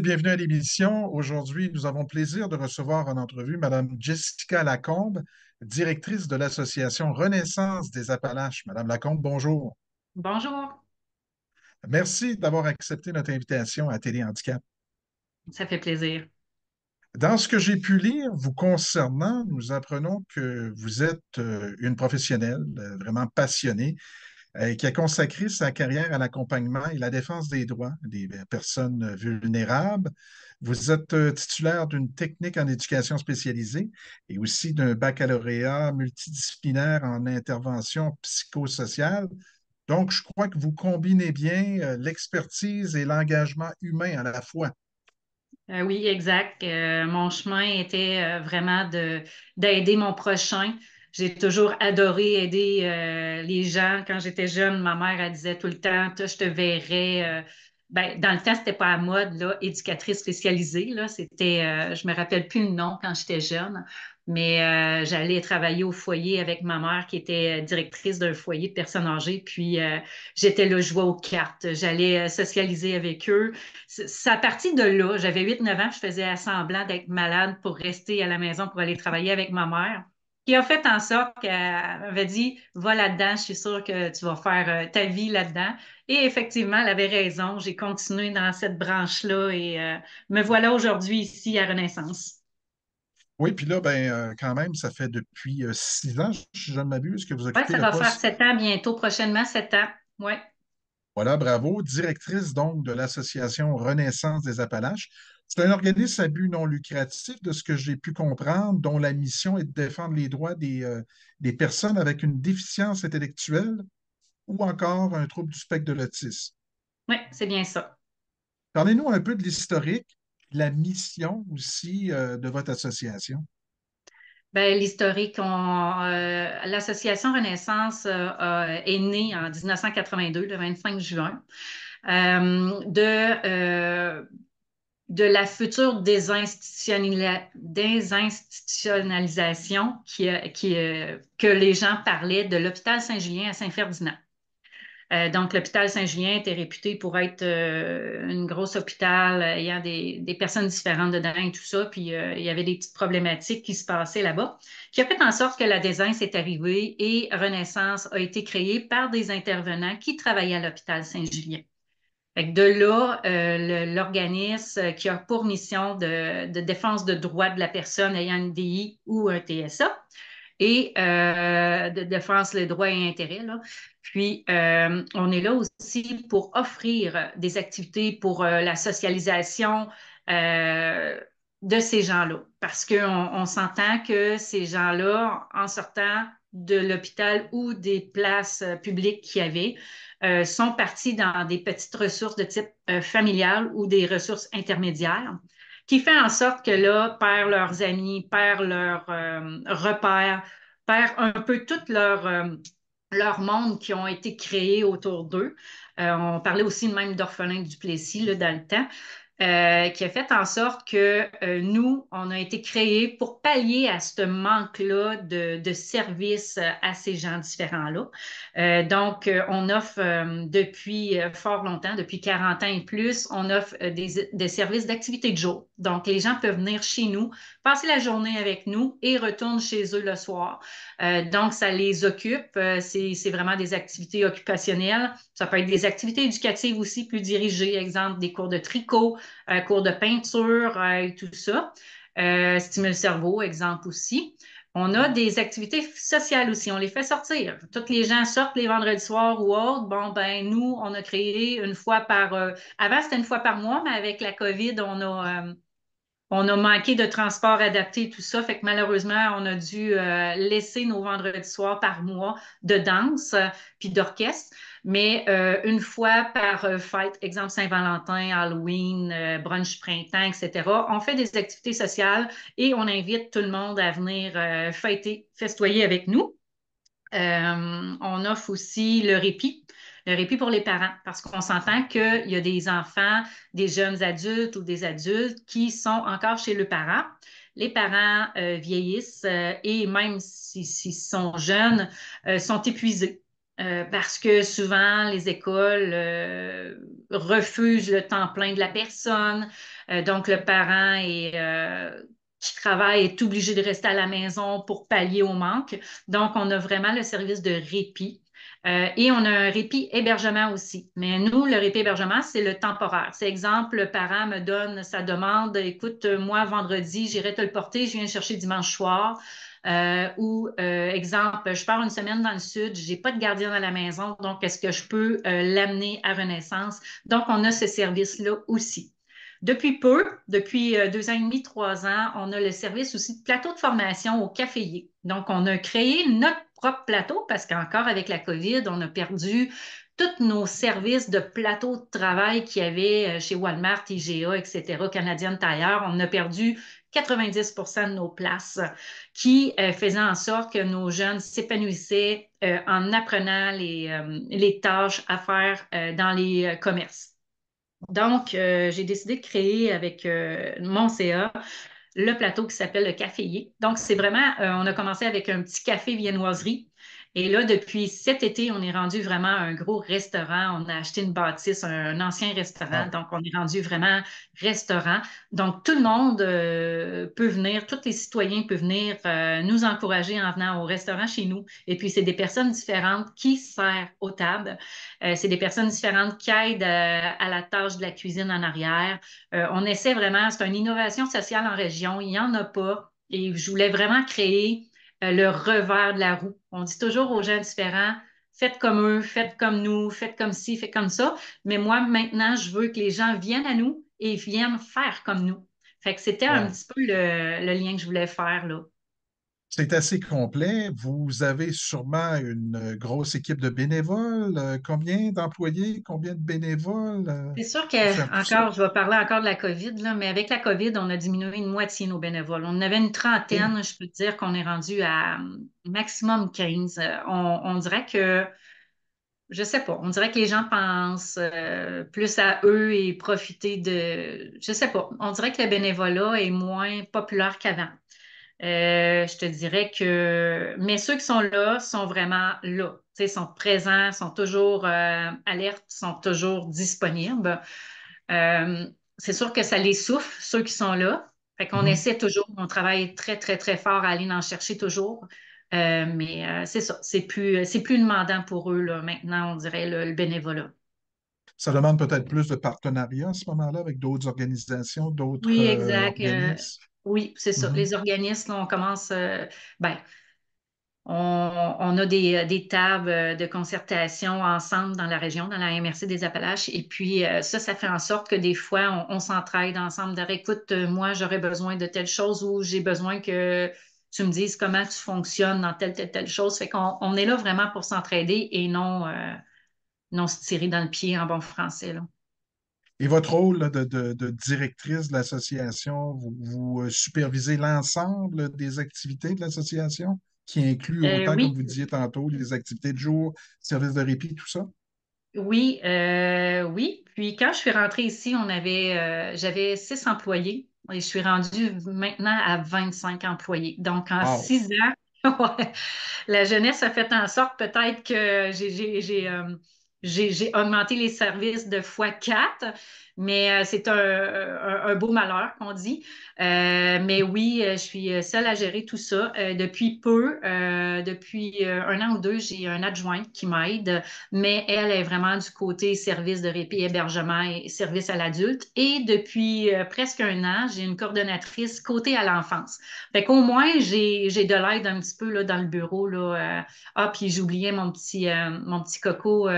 bienvenue à l'émission. Aujourd'hui, nous avons le plaisir de recevoir en entrevue Madame Jessica Lacombe, directrice de l'association Renaissance des Appalaches. Madame Lacombe, bonjour. Bonjour, Merci d'avoir accepté notre invitation à Télé Handicap. ça fait plaisir. Dans ce que j'ai pu lire vous concernant, nous apprenons que vous êtes une professionnelle vraiment passionnée qui a consacré sa carrière à l'accompagnement et la défense des droits des personnes vulnérables. Vous êtes titulaire d'une technique en éducation spécialisée et aussi d'un baccalauréat multidisciplinaire en intervention psychosociale. Donc, je crois que vous combinez bien l'expertise et l'engagement humain à la fois. Oui, exact. Mon chemin était vraiment d'aider mon prochain. J'ai toujours adoré aider les gens. Quand j'étais jeune, ma mère, elle disait tout le temps, toi, je te verrais. Ben, dans le temps, c'était pas à mode, là, éducatrice spécialisée. Là, c'était, je me rappelle plus le nom quand j'étais jeune, mais j'allais travailler au foyer avec ma mère qui était directrice d'un foyer de personnes âgées. Puis j'étais là, je jouais aux cartes, j'allais socialiser avec eux. Ça a parti de là. J'avais 8 9 ans, je faisais semblant d'être malade pour rester à la maison pour aller travailler avec ma mère, qui a fait en sorte qu'elle avait dit, va là-dedans, je suis sûre que tu vas faire ta vie là-dedans. Et effectivement, elle avait raison. J'ai continué dans cette branche-là et me voilà aujourd'hui ici à Renaissance. Oui, puis là, ben, quand même, ça fait depuis 6 ans, si je ne m'abuse, que vous Oui, occupez ça le va faire poste. 7 ans bientôt, prochainement 7 ans. Oui. Voilà, bravo. Directrice donc de l'Association Renaissance des Appalaches. C'est un organisme à but non lucratif, de ce que j'ai pu comprendre, dont la mission est de défendre les droits des personnes avec une déficience intellectuelle ou encore un trouble du spectre de l'autisme. Oui, c'est bien ça. Parlez-nous un peu de l'historique, la mission aussi de votre association. Ben, l'historique, l'association Renaissance est née en 1982, le 25 juin, de la future désinstitutionnalisation que les gens parlaient de l'hôpital Saint-Julien à Saint-Ferdinand. Donc, l'hôpital Saint-Julien était réputé pour être une grosse hôpital ayant des personnes différentes dedans et tout ça. Puis, il y avait des petites problématiques qui se passaient là-bas, qui a fait en sorte que la désince est arrivée et Renaissance a été créée par des intervenants qui travaillaient à l'hôpital Saint-Julien. Fait que de là, l'organisme qui a pour mission de défense de droits de la personne ayant une DI ou un TSA et de défense des droits et intérêts. Là. Puis, on est là aussi pour offrir des activités pour la socialisation euh, de ces gens-là. Parce qu'on s'entend que ces gens-là, en sortant de l'hôpital ou des places publiques qu'il y avait, sont partis dans des petites ressources de type familial ou des ressources intermédiaires qui fait en sorte que là, perdent leurs amis, perdent leurs repères, perdent un peu tout leur monde qui ont été créés autour d'eux. On parlait aussi même d'orphelins du Plessis là, dans le temps. Qui a fait en sorte que nous, on a été créés pour pallier à ce manque-là de services à ces gens différents-là. Donc, on offre depuis fort longtemps, depuis 40 ans et plus, on offre des services d'activité de jour. Donc, les gens peuvent venir chez nous, passer la journée avec nous et retournent chez eux le soir. Donc, ça les occupe. C'est vraiment des activités occupationnelles. Ça peut être des activités éducatives aussi plus dirigées, exemple des cours de tricot, cours de peinture et tout ça. Stimule le cerveau, exemple aussi. On a des activités sociales aussi. On les fait sortir. Toutes les gens sortent les vendredis soirs ou autres. Bon, ben, nous, on a créé une fois par. Avant, c'était une fois par mois, mais avec la COVID, on a manqué de transport adapté et tout ça. Fait que malheureusement, on a dû laisser nos vendredis soirs par mois de danse puis d'orchestre. Mais une fois par fête, exemple Saint-Valentin, Halloween, brunch printemps, etc., on fait des activités sociales et on invite tout le monde à venir fêter, festoyer avec nous. On offre aussi le répit pour les parents, parce qu'on s'entend qu'il y a des enfants, des jeunes adultes ou des adultes qui sont encore chez leurs parents. Les parents vieillissent et même s'ils sont jeunes, sont épuisés. parce que souvent, les écoles refusent le temps plein de la personne. Donc, le parent qui travaille est obligé de rester à la maison pour pallier au manque. Donc, on a vraiment le service de répit. Et on a un répit hébergement aussi. Mais nous, le répit hébergement, c'est le temporaire. C'est exemple, le parent me donne sa demande, écoute, moi, vendredi, j'irai te le porter, je viens le chercher dimanche soir. Exemple, je pars une semaine dans le sud, j'ai pas de gardien à la maison, donc est-ce que je peux l'amener à Renaissance? Donc, on a ce service-là aussi. Depuis peu, depuis 2 ans et demi, 3 ans, on a le service aussi de plateau de formation au caféier. Donc, on a créé notre propre plateau parce qu'encore avec la COVID, on a perdu tous nos services de plateau de travail qu'il y avait chez Walmart, IGA, etc., Canadian Tire. On a perdu 90 de nos places qui faisaient en sorte que nos jeunes s'épanouissaient en apprenant les tâches à faire dans les commerces. Donc, j'ai décidé de créer avec mon CA le plateau qui s'appelle le caféier. Donc, c'est vraiment, on a commencé avec un petit café viennoiserie. Et là, depuis cet été, on est rendu vraiment un gros restaurant. On a acheté une bâtisse, un ancien restaurant. Wow. Donc, on est rendu vraiment restaurant. Donc, tout le monde peut venir, tous les citoyens peuvent venir nous encourager en venant au restaurant chez nous. Et puis, c'est des personnes différentes qui servent aux tables. C'est des personnes différentes qui aident à la tâche de la cuisine en arrière. On essaie vraiment, c'est une innovation sociale en région, il n'y en a pas. Et je voulais vraiment créer le revers de la roue. On dit toujours aux gens différents, faites comme eux, faites comme nous, faites comme ci, faites comme ça. Mais moi, maintenant, je veux que les gens viennent à nous et viennent faire comme nous. Fait que c'était un Wow. petit peu le lien que je voulais faire, là. C'est assez complet. Vous avez sûrement une grosse équipe de bénévoles. Combien d'employés, combien de bénévoles C'est sûr pour faire que, tout ça? encore, je vais parler encore de la COVID, là, mais avec la COVID, on a diminué une moitié nos bénévoles. On en avait une OK. trentaine, je peux te dire qu'on est rendu à maximum 15. On dirait que, je sais pas, on dirait que les gens pensent plus à eux et profiter je sais pas, on dirait que le bénévolat est moins populaire qu'avant. Je te dirais que, mais ceux qui sont là sont vraiment là. Tu sais, sont présents, sont toujours alertes, sont toujours disponibles. Euh, c'est sûr que ça les souffle, ceux qui sont là. Fait qu'on Mhm. essaie toujours, on travaille très, très, très fort à aller en chercher toujours. Mais c'est ça, c'est plus demandant pour eux, là, maintenant, on dirait, le bénévolat. Ça demande peut-être plus de partenariat à ce moment-là avec d'autres organisations, d'autres Oui, exact. organismes. Oui, c'est ça. Mhm. Les organismes, là, on commence, ben, on a des tables de concertation ensemble dans la région, dans la MRC des Appalaches. Et puis, ça fait en sorte que des fois, on s'entraide ensemble. De, écoute, moi, j'aurais besoin de telle chose ou j'ai besoin que tu me dises comment tu fonctionnes dans telle chose. Fait qu'on est là vraiment pour s'entraider et non se tirer dans le pied en bon français, là. Et votre rôle là, de directrice de l'association, vous supervisez l'ensemble des activités de l'association, qui inclut autant, comme Oui, vous disiez tantôt, les activités de jour, services de répit, tout ça? oui, oui. Puis quand je suis rentrée ici, j'avais 6 employés et je suis rendue maintenant à 25 employés. Donc en Wow! 6 ans, ouais, la jeunesse a fait en sorte peut-être que j'ai augmenté les services de fois 4, mais c'est un beau malheur qu'on dit. Mais oui, je suis seule à gérer tout ça. Depuis peu, depuis 1 an ou 2, j'ai un adjoint qui m'aide, mais elle est vraiment du côté service de répit, hébergement et service à l'adulte. Et depuis presque 1 an, j'ai une coordonnatrice côté à l'enfance. Fait qu'au moins, j'ai de l'aide un petit peu là, dans le bureau. Là. Puis j'oubliais mon petit coco.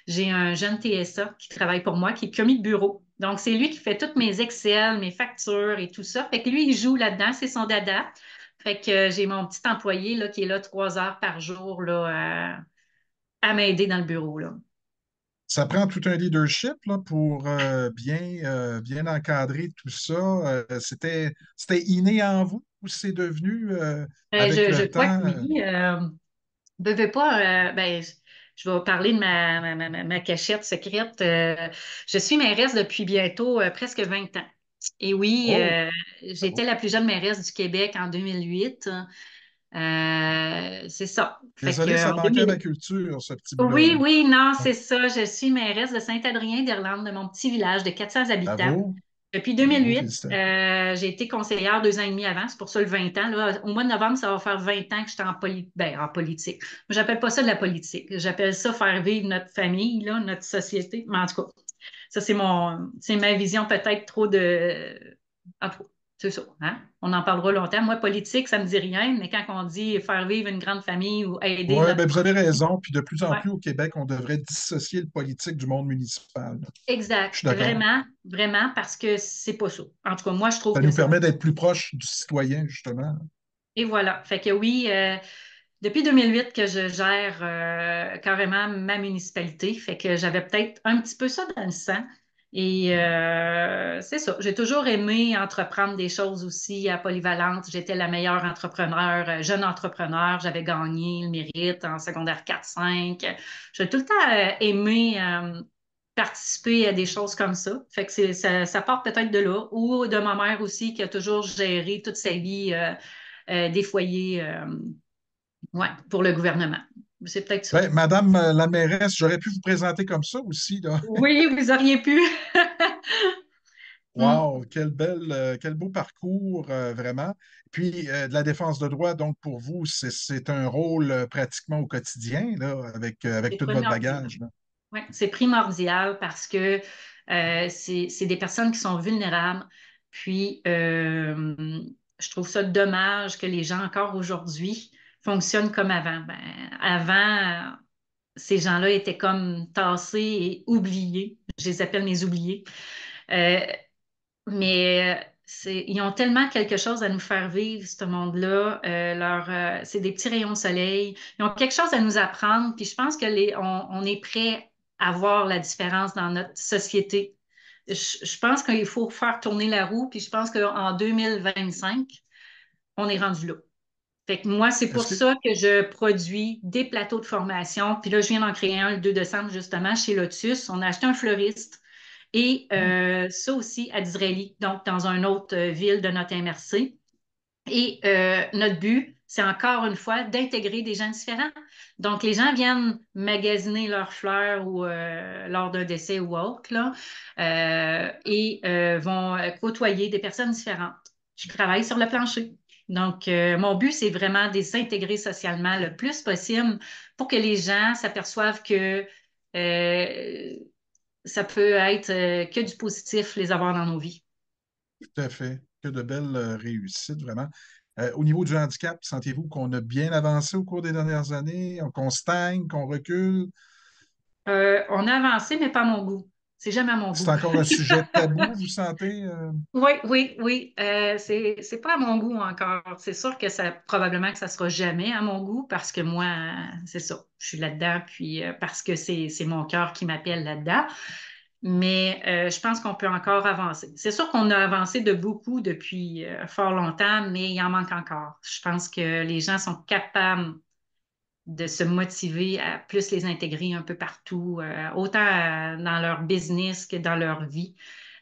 J'ai un jeune TSA qui travaille pour moi, qui est commis de bureau. Donc, c'est lui qui fait toutes mes Excel, mes factures et tout ça. Fait que lui, il joue là-dedans, c'est son dada. Fait que j'ai mon petit employé là, qui est là 3 heures par jour là, à m'aider dans le bureau. Là. Ça prend tout un leadership là, pour bien encadrer tout ça. C'était inné en vous ou c'est devenu avec Je le crois que temps? oui. Veux pas, ben, je vais parler de ma cachette secrète. Je suis mairesse depuis bientôt presque 20 ans. Et oui, Oh, j'étais bravo. la plus jeune mairesse du Québec en 2008. C'est ça. Fait Désolé, que, ça en manquait à 2000. ma culture, ce petit Oui, bout-là. oui, non, Là. c'est ça. Je suis mairesse de Saint-Adrien d'Irlande, de mon petit village de 400 habitants. Bravo, Depuis bravo, 2008, félicitations. j'ai été conseillère 2 ans et demi avant, c'est pour ça le 20 ans. Là. Au mois de novembre, ça va faire 20 ans que j'étais en politique. J'appelle pas ça de la politique. J'appelle ça faire vivre notre famille, là, notre société. Mais en tout cas, ça, c'est ma vision peut-être trop de. En tout cas, c'est ça. Hein? On en parlera longtemps. Moi, politique, ça me dit rien, mais quand on dit faire vivre une grande famille ou aider Oui, notre ben vous avez prochain, raison. Puis de plus en ouais, plus au Québec, on devrait dissocier le politique du monde municipal. exact. Je suis d'accord. Vraiment, vraiment, parce que c'est pas ça. En tout cas, moi, je trouve Ça que nous c'est permet pas ça. d'être plus proches du citoyen, justement. Et voilà. Fait que oui, depuis 2008 que je gère carrément ma municipalité, fait que j'avais peut-être un petit peu ça dans le sang. Et c'est ça. J'ai toujours aimé entreprendre des choses aussi à Polyvalente. J'étais la meilleure entrepreneur, jeune entrepreneur. J'avais gagné le mérite en secondaire 4-5. J'ai tout le temps aimé participer à des choses comme ça. Fait que ça part peut-être de là. Ou de ma mère aussi, qui a toujours géré toute sa vie des foyers ouais, pour le gouvernement. C'est peut-être ça. Ben, Madame la mairesse, j'aurais pu vous présenter comme ça aussi, là. Oui, vous auriez pu. Mm. Wow, quel beau parcours, vraiment. Puis, de la défense de droit, donc, pour vous, c'est un rôle pratiquement au quotidien, là, avec C'est tout votre primordial. bagage, là. Ouais, c'est primordial parce que c'est des personnes qui sont vulnérables. Puis, je trouve ça dommage que les gens, encore aujourd'hui, fonctionnent comme avant. Ben, avant, ces gens-là étaient comme tassés et oubliés. Je les appelle mes oubliés. Euh, Mais ils ont tellement quelque chose à nous faire vivre, ce monde-là. C'est des petits rayons de soleil. Ils ont quelque chose à nous apprendre. Puis je pense on est prêt à voir la différence dans notre société. Je pense qu'il faut faire tourner la roue. Puis je pense qu'en 2025, on est rendu là. Fait que moi, c'est pour Est-ce que, ça que je produis des plateaux de formation. Puis là, je viens d'en créer un le 2 décembre, justement, chez Lotus. On a acheté un fleuriste. Et hmm, ça aussi à Disraeli, donc dans une autre ville de notre MRC. Et notre but, c'est encore une fois d'intégrer des gens différents. Donc, les gens viennent magasiner leurs fleurs ou lors d'un décès ou autre, là, et vont côtoyer des personnes différentes qui travaillent sur le plancher. Donc, mon but, c'est vraiment de les intégrer socialement le plus possible pour que les gens s'aperçoivent que ça peut être que du positif, les avoir dans nos vies. tout à fait, que de belles réussites, vraiment. Au niveau du handicap, sentez-vous qu'on a bien avancé au cours des dernières années, qu'on stagne, qu'on recule? On a avancé, mais pas à mon goût. C'est jamais à mon C'est goût. encore un sujet tabou, vous sentez? Oui, oui, oui. C'est pas à mon goût encore. C'est sûr que ça, probablement que ça sera jamais à mon goût parce que moi, c'est ça. Je suis là-dedans, puis parce que c'est mon cœur qui m'appelle là-dedans. Mais je pense qu'on peut encore avancer. C'est sûr qu'on a avancé de beaucoup depuis fort longtemps, mais il en manque encore. Je pense que les gens sont capables de se motiver à plus les intégrer un peu partout, autant dans leur business que dans leur vie.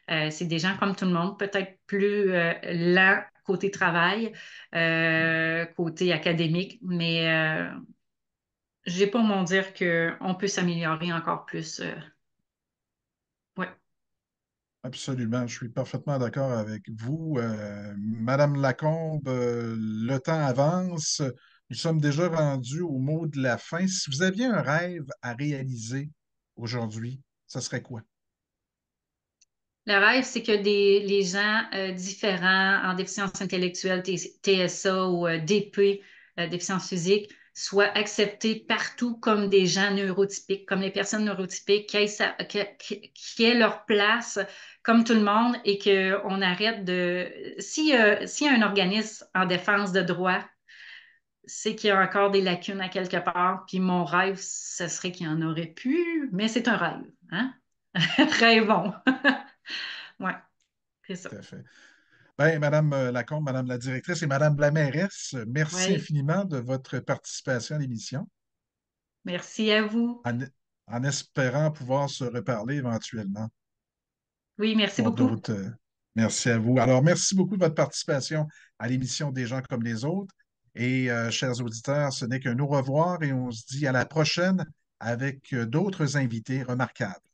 C'est des gens comme tout le monde, peut-être plus lents côté travail, côté académique, mais j'ai pour mon dire qu'on peut s'améliorer encore plus. Ouais. Absolument, je suis parfaitement d'accord avec vous. Madame Lacombe, le temps avance. Nous sommes déjà rendus au mot de la fin. Si vous aviez un rêve à réaliser aujourd'hui, ce serait quoi? Le rêve, c'est que les gens différents en déficience intellectuelle, TSA ou DP, déficience physique, soient acceptés partout comme des gens neurotypiques, comme les personnes neurotypiques, qui aient leur place comme tout le monde et qu'on arrête de... S'il y a un organisme en défense de droit, c'est qu'il y a encore des lacunes à quelque part. Puis mon rêve, ce serait qu'il y en aurait plus, mais c'est un rêve. Hein? Rêvons. Ouais. C'est ça. Tout à fait. Bien, Madame Lacombe, Madame la directrice et Madame la mairesse, merci Oui. infiniment de votre participation à l'émission, Merci à vous. en, en espérant pouvoir se reparler éventuellement Oui, merci pour beaucoup. d'autres. Merci à vous. Alors, merci beaucoup de votre participation à l'émission Des gens comme les autres. Et chers auditeurs, ce n'est qu'un au revoir et on se dit à la prochaine avec d'autres invités remarquables.